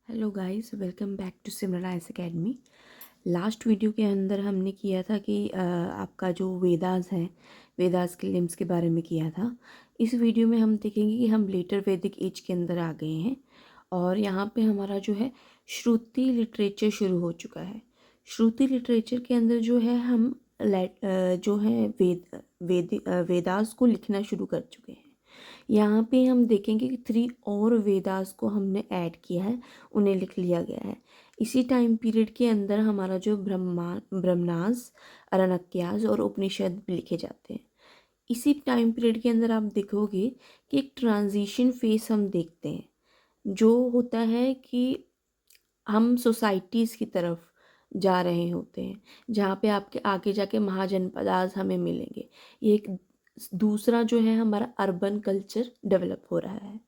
Hello guys, welcome back to Simran ice academy. Last video के अंदर हमने किया था कि आपका जो वेदास है, वेदास के लिम्स के बारे में किया था। इस वीडियो में हम देखेंगे कि हम लेटर वैदिक एज के अंदर आ गए हैं और यहाँ पे हमारा जो है श्रुति लिटरेचर शुरू हो चुका है। श्रुति लिटरेचर के अंदर जो है हम जो है वेदास को लिखना शुरू कर चुके हैं। यहाँ पे हम देखेंगे कि 3 और वेदास को हमने ऐड किया है, उन्हें लिख लिया गया है। इसी टाइम पीरियड के अंदर हमारा जो ब्रह्मणास, अरण्यकास और उपनिषद भी लिखे जाते हैं। इसी टाइम पीरियड के अंदर आप देखोगे कि एक ट्रांजिशन फेस हम देखते हैं, जो होता है कि हम सोसाइटीज़ की तरफ जा रहे होते हैं, जहाँ पे आपके आगे जाके महाजनपदास हमें मिलेंगे। ये एक दूसरा जो है हमारा अर्बन कल्चर डेवलप हो रहा है।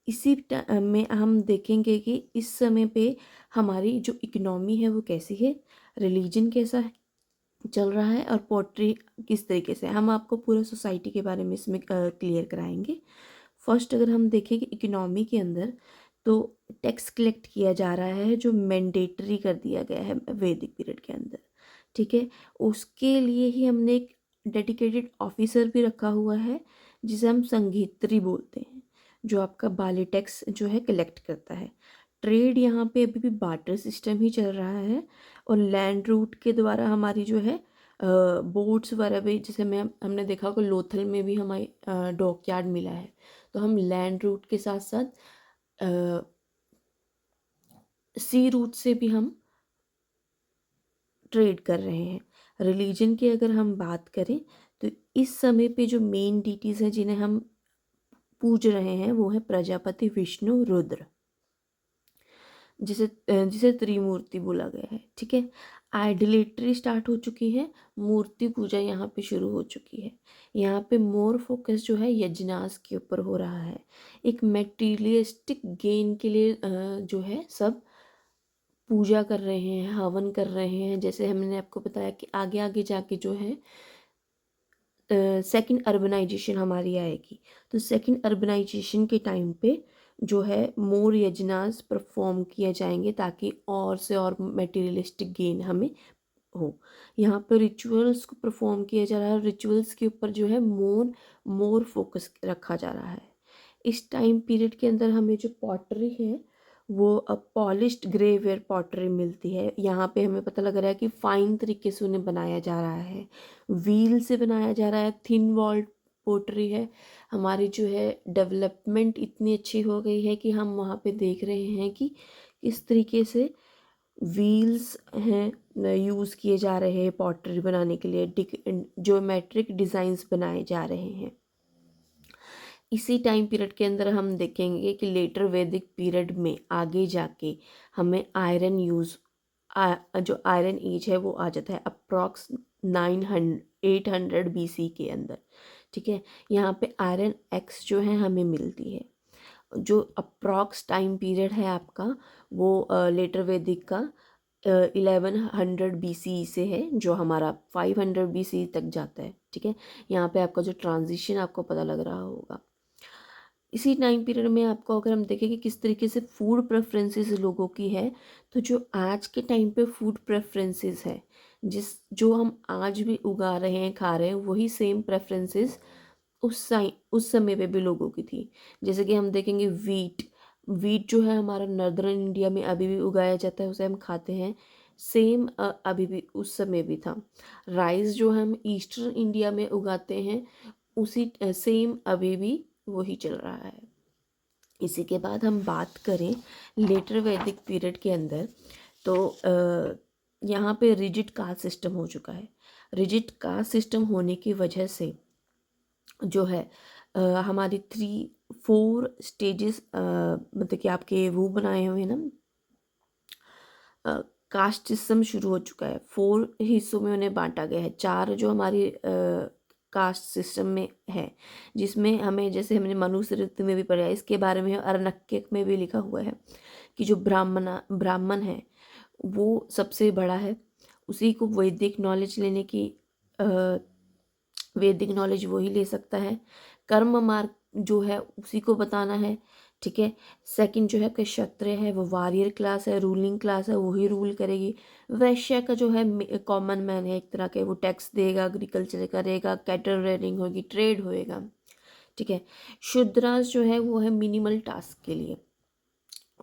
इसी में हम देखेंगे कि इस समय पे हमारी जो इकोनॉमी है वो कैसी है, रिलीजन कैसा चल रहा है और पोट्री किस तरीके से। हम आपको पूरा सोसाइटी के बारे में इसमें क्लियर कराएंगे। फर्स्ट अगर हम देखें कि इकोनॉमी के अंदर तो टैक्स कलेक्ट किया जा रहा है, जो मैंडेटरी कर दिया गया है वैदिक पीरियड के अंदर। ठीक है, उसके लिए ही हमने एक डेडिकेटेड ऑफिसर भी रखा हुआ है, जिसे हम संगीत्री बोलते हैं, जो आपका बाली टैक्स जो है कलेक्ट करता है। ट्रेड यहाँ पे अभी भी बार्टर सिस्टम ही चल रहा है और लैंड रूट के द्वारा हमारी जो है बोट्स वगैरह भी, जैसे हमने देखा कि लोथल में भी हमारी डॉकयार्ड मिला है। तो हम लैंड रूट के साथ साथ सी रूट से भी हम ट्रेड कर रहे हैं। रिलीजन की अगर हम बात करें तो इस समय पे जो मेन डीटीज हैं जिन्हें हम पूज रहे हैं वो है प्रजापति, विष्णु, रुद्र, जिसे जिसे त्रिमूर्ति बोला गया है। ठीक है, आइडलेट्री स्टार्ट हो चुकी है, मूर्ति पूजा यहाँ पे शुरू हो चुकी है। यहाँ पे मोर फोकस जो है यज्ञास के ऊपर हो रहा है। एक मेटीरियलिस्टिक गेन के लिए जो है सब पूजा कर रहे हैं, हवन कर रहे हैं। जैसे हमने आपको बताया कि आगे आगे जाके जो है सेकंड अर्बनाइजेशन हमारी आएगी। तो सेकंड अर्बनाइजेशन के टाइम पे जो है मोर यज्ञास परफॉर्म किए जाएंगे ताकि और से और मटेरियलिस्टिक गेन हमें हो। यहाँ पर रिचुअल्स को परफॉर्म किया जा रहा है, रिचुअल्स के ऊपर जो है मोर मोर फोकस रखा जा रहा है। इस टाइम पीरियड के अंदर हमें जो पॉटरी है वो अब पॉलिश्ड ग्रेवेयर पॉटरी मिलती है। यहाँ पे हमें पता लग रहा है कि फाइन तरीके से उन्हें बनाया जा रहा है, व्हील से बनाया जा रहा है, थिन वॉल्ड पोट्री है। हमारी जो है डेवलपमेंट इतनी अच्छी हो गई है कि हम वहाँ पे देख रहे हैं कि किस तरीके से व्हील्स हैं यूज़ किए जा रहे हैं पॉटरी बनाने के लिए, ज्योमेट्रिक डिज़ाइंस बनाए जा रहे हैं। इसी टाइम पीरियड के अंदर हम देखेंगे कि लेटर वैदिक पीरियड में आगे जाके हमें आयरन यूज़ जो आयरन एज है वो आ जाता है अप्रॉक्स 800 BC के अंदर। ठीक है, यहाँ पे आयरन एक्स जो है हमें मिलती है। जो अप्रॉक्स टाइम पीरियड है आपका वो लेटर वैदिक का 1100 BC से है, जो हमारा 500 BC तक जाता है। ठीक है, यहाँ पे आपका जो ट्रांजिशन आपको पता लग रहा होगा। इसी टाइम पीरियड में आपको अगर हम देखें कि किस तरीके से फूड प्रेफरेंसेस लोगों की है, तो जो आज के टाइम पे फूड प्रेफरेंसेस है, जो हम आज भी उगा रहे हैं, खा रहे हैं, वही सेम प्रेफरेंसेस उस समय पे भी लोगों की थी। जैसे कि हम देखेंगे वीट जो है हमारा नॉर्दर्न इंडिया में अभी भी उगाया जाता है, उसे हम खाते हैं। सेम अभी भी उस समय भी था। राइस जो हम ईस्टर्न इंडिया में उगाते हैं, उसी सेम अभी भी वही चल रहा है। इसी के बाद हम बात करें लेटर वैदिक पीरियड के अंदर, तो यहाँ पे रिजिड कास्ट सिस्टम हो चुका है। रिजिड कास्ट सिस्टम होने की वजह से जो है हमारी 3-4 स्टेजेस, मतलब कि आपके वो बनाए हुए हैं ना, कास्ट सिस्टम शुरू हो चुका है। 4 हिस्सों में उन्हें बांटा गया है। 4 जो हमारी कास्ट सिस्टम में है, जिसमें हमें, जैसे हमने मनुस्मृति में भी पढ़ा है, इसके बारे में अरण्यक में भी लिखा हुआ है कि जो ब्राह्मण है वो सबसे बड़ा है। उसी को वैदिक नॉलेज लेने की वैदिक नॉलेज वही ले सकता है। कर्म मार्ग जो है उसी को बताना है ठीक है। सेकंड जो है आपके क्षत्रिय है वो वॉरियर क्लास है, रूलिंग क्लास है, वही रूल करेगी। वैश्य का जो है कॉमन मैन है एक तरह के, वो टैक्स देगा, एग्रीकल्चर करेगा, कैटल रेयरिंग होगी, ट्रेड होएगा। ठीक है। शूद्रास जो है वो है मिनिमल टास्क के लिए,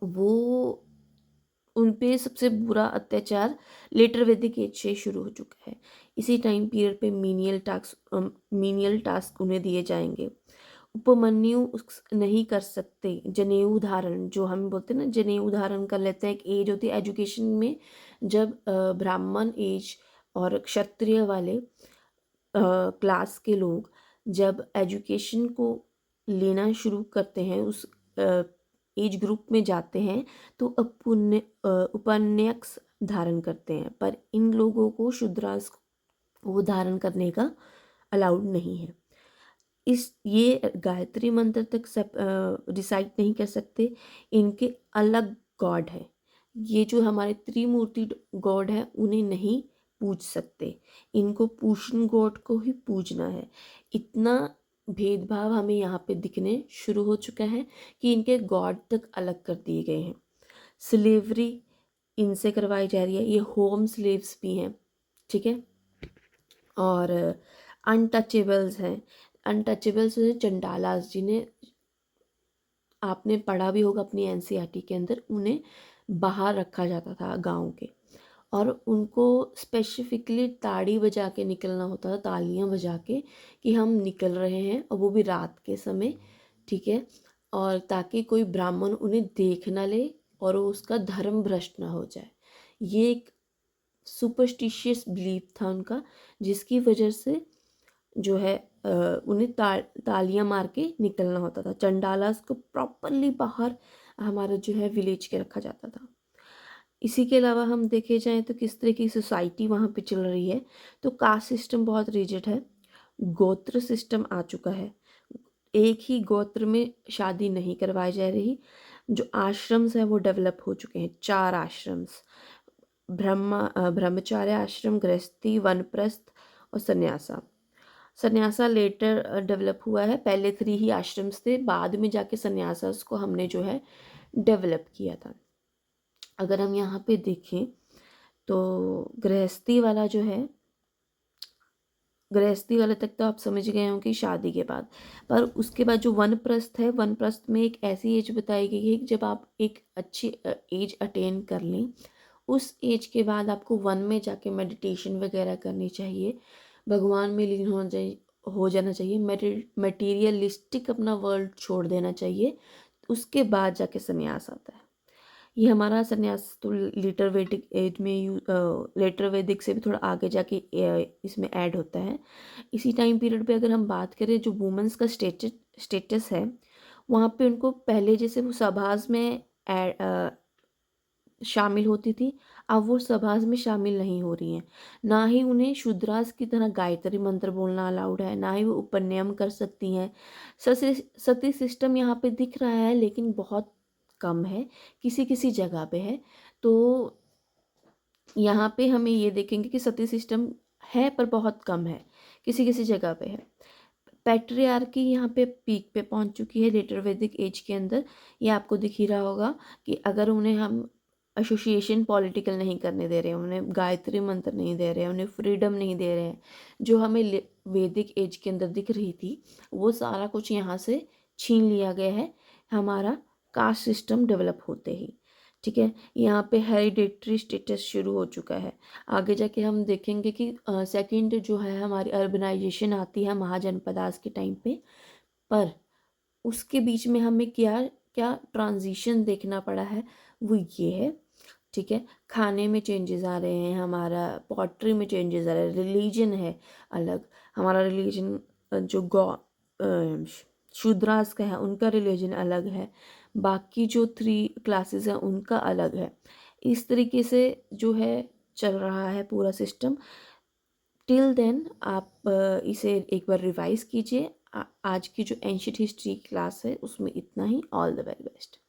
वो उन पे सबसे बुरा अत्याचार लेटर वैदिक एज से शुरू हो चुका है। इसी टाइम पीरियड पे मीनियल टास्क उन्हें दिए जाएंगे। उपमन्यु नहीं कर सकते जनेऊ धारण, जो हम बोलते हैं ना जनेऊ धारण कर लेते हैं, एक एज होती है एजुकेशन में, जब ब्राह्मण एज और क्षत्रिय वाले क्लास के लोग जब एजुकेशन को लेना शुरू करते हैं, उस एज ग्रुप में जाते हैं, तो उपन्यास धारण करते हैं। पर इन लोगों को शूद्रास वो धारण करने का अलाउड नहीं है। ये गायत्री मंत्र तक सब रिसाइट नहीं कर सकते, इनके अलग गॉड है। ये जो हमारे त्रिमूर्ति गॉड है उन्हें नहीं पूज सकते, इनको पूषण गॉड को ही पूजना है। इतना भेदभाव हमें यहाँ पे दिखने शुरू हो चुका है कि इनके गॉड तक अलग कर दिए गए हैं। स्लेवरी इनसे करवाई जा रही है, ये होम स्लेव्स भी हैं। ठीक है। और अनटचेबल्स हैं। अनटचेबल्स चंडालास, जिन्हें आपने पढ़ा भी होगा अपनी एनसीईआरटी के अंदर, उन्हें बाहर रखा जाता था गांव के, और उनको स्पेसिफिकली ताड़ी बजा के निकलना होता था, तालियां बजा के कि हम निकल रहे हैं, और वो भी रात के समय। ठीक है। और ताकि कोई ब्राह्मण उन्हें देख ना ले और वो उसका धर्म भ्रष्ट ना हो जाए। ये एक सुपरस्टिशियस बिलीफ था उनका, जिसकी वजह से जो है उन्हें तालियां मार के निकलना होता था। चंडालास को प्रॉपरली बाहर हमारा जो है विलेज के रखा जाता था। इसी के अलावा हम देखे जाएं तो किस तरह की सोसाइटी वहाँ पे चल रही है, तो कास्ट सिस्टम बहुत रिजिड है। गोत्र सिस्टम आ चुका है, एक ही गोत्र में शादी नहीं करवाई जा रही। जो आश्रम्स हैं वो डेवलप हो चुके हैं, 4 आश्रम्स, ब्रह्मचार्य आश्रम, गृहस्थी, वनप्रस्थ और सन्यासा। सन्यासा लेटर डेवलप हुआ है, पहले 3 ही आश्रम्स थे, बाद में जाके सन्यासास को हमने जो है डेवलप किया था। अगर हम यहाँ पे देखें तो गृहस्थी वाला जो है, गृहस्थी वाले तक तो आप समझ गए हो कि शादी के बाद, पर उसके बाद जो वनप्रस्थ है, वनप्रस्थ में एक ऐसी एज बताई गई है कि जब आप एक अच्छी एज अटेन कर लें, उस एज के बाद आपको वन में जाके मेडिटेशन वगैरह करनी चाहिए, भगवान में लीन हो जाना चाहिए, मटेरियलिस्टिक अपना वर्ल्ड छोड़ देना चाहिए। उसके बाद जाके संन्यास आता है। ये हमारा संन्यास तो लेटर वैदिक एज में लेटर वैदिक से भी थोड़ा आगे जाके इसमें ऐड होता है। इसी टाइम पीरियड पे अगर हम बात करें, जो वुमेंस का स्टेटस है, वहाँ पे उनको पहले जैसे वो सभाज में शामिल होती थी, अब वो सभाज में शामिल नहीं हो रही हैं। ना ही उन्हें शूद्रास की तरह गायत्री मंत्र बोलना अलाउड है, ना ही वो उपनियम कर सकती हैं। सती सिस्टम यहाँ पे दिख रहा है, लेकिन बहुत कम है, किसी किसी जगह पे है। तो यहाँ पे हमें ये देखेंगे कि सती सिस्टम है पर बहुत कम है, किसी किसी जगह पे है। पैट्रियार्की यहाँ पे पीक पे पहुँच चुकी है लेटर वैदिक एज के अंदर। ये आपको दिख ही रहा होगा कि अगर उन्हें हम एसोसिएशन पॉलिटिकल नहीं करने दे रहे हैं, उन्हें गायत्री मंत्र नहीं दे रहे हैं, उन्हें फ्रीडम नहीं दे रहे हैं, जो हमें वैदिक एज के अंदर दिख रही थी, वो सारा कुछ यहाँ से छीन लिया गया है हमारा कास्ट सिस्टम डेवलप होते ही। ठीक है। यहाँ पे हेरिडेटरी स्टेटस शुरू हो चुका है। आगे जाके हम देखेंगे कि सेकंड जो है हमारी अर्बनाइजेशन आती है महाजनपदास के टाइम पे, पर उसके बीच में हमें क्या क्या ट्रांजिशन देखना पड़ा है, वो ये है। ठीक है। खाने में चेंजेस आ रहे हैं, हमारा पॉटरी में चेंजेस आ रहे हैं, रिलीजन है अलग, हमारा रिलीजन जो शूद्रास का है उनका रिलीजन अलग है, बाकी जो 3 क्लासेस हैं उनका अलग है। इस तरीके से जो है चल रहा है पूरा सिस्टम। टिल देन आप इसे एक बार रिवाइज कीजिए। आज की जो एंशिएंट हिस्ट्री क्लास है उसमें इतना ही। All the very best.